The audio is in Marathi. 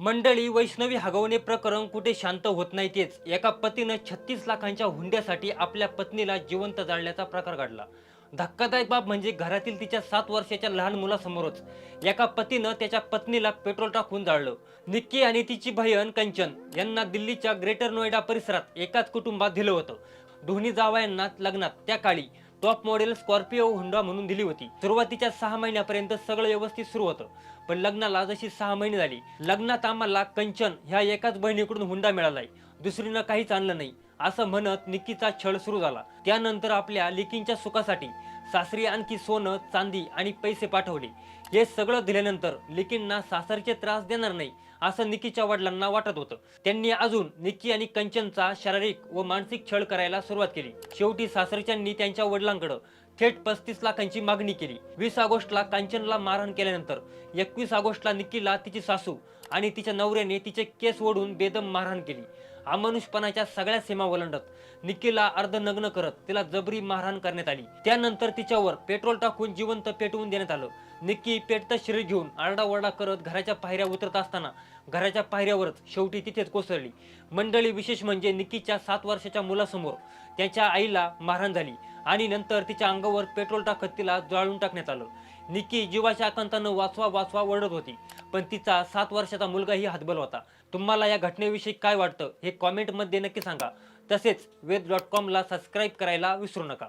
मंडळी, वैष्णवी हगवणे प्रकरण कुठे शांत होत नाही. तेच एका पतीनं 36 लाखांच्या हुंड्यासाठी आपल्या पत्नीला जिवंत जाळल्याचा प्रकार घडला. धक्कादायक बाब म्हणजे घरातील तिच्या 7 वर्षाच्या लहान मुलासमोरच एका पतीनं त्याच्या पत्नीला पेट्रोल टाकून जाळलं. निक्की आणि तिची बहीण कंचन यांना दिल्लीच्या ग्रेटर नोएडा परिसरात एकाच कुटुंबात दिलं होतं. दोन्ही जावयांना लग्नात त्या काळी टॉप मॉडेल स्कॉर्पिओ हुंडा म्हणून दिली होती. सुरुवातीच्या 6 महिन्यापर्यंत सगळं व्यवस्थित सुरू होतं, पण लग्नाला जशी 6 महिने झाली, लग्नात आम्हाला कंचन ह्या एकाच बहिणीकडून हुंडा मिळालाय, दुसरीनं काहीच आणलं नाही असं म्हणत निक्कीचा छळ सुरू झाला. त्यानंतर आपल्या लेकींच्या सुखासाठी सासरी आणखी सोनं, चांदी आणि पैसे पाठवले. हे सगळं दिल्यानंतर लेकींना सासरचे त्रास देणार नाही असं निक्कीच्या वडिलांना वाटत होतं. त्यांनी अजून निक्की आणि कंचनचा शारीरिक व मानसिक छळ करायला सुरुवात केली. शेवटी सासरच्यांनी त्यांच्या वडिलांकडे थेट 35 लाखांची मागणी केली. 20 ऑगस्टला कांचनला मारहाण केल्यानंतर 21 ऑगस्टला निक्कीला तिची सासू आणि तिच्या नवऱ्याने तिचे केस ओढून बेदम मारहाण केली. अमानुषपणाच्या सगळ्या सीमा ओलांडत निक्कीला अर्धनग्न करत तिला जबरी मारहाण करण्यात आली. त्यानंतर तिच्यावर पेट्रोल टाकून जिवंत पेटवून देण्यात आलं. निक्की पेटतं शरीर घेऊन आरडाओरडा करत घराच्या पायऱ्या उतरत असताना घराच्या पायऱ्यावरच शेवटी तिथेच कोसळली. मंडळी, विशेष म्हणजे निक्कीच्या 7 वर्षाच्या मुलासमोर त्याच्या आईला मारहाण झाली आणि नंतर तिच्या अंगावर पेट्रोल टाकत तिला जाळून टाकण्यात आलं. निक्की जीवाच्या आकांतानं वाचवा वाचवा ओरडत होती, पण तिचा 7 वर्षाचा मुलगाही हतबल होता. तुम्हाला या घटनेविषयी काय वाटतं हे कॉमेंटमध्ये नक्की सांगा. तसेच वेद.com ला सबस्क्राईब करायला विसरू नका.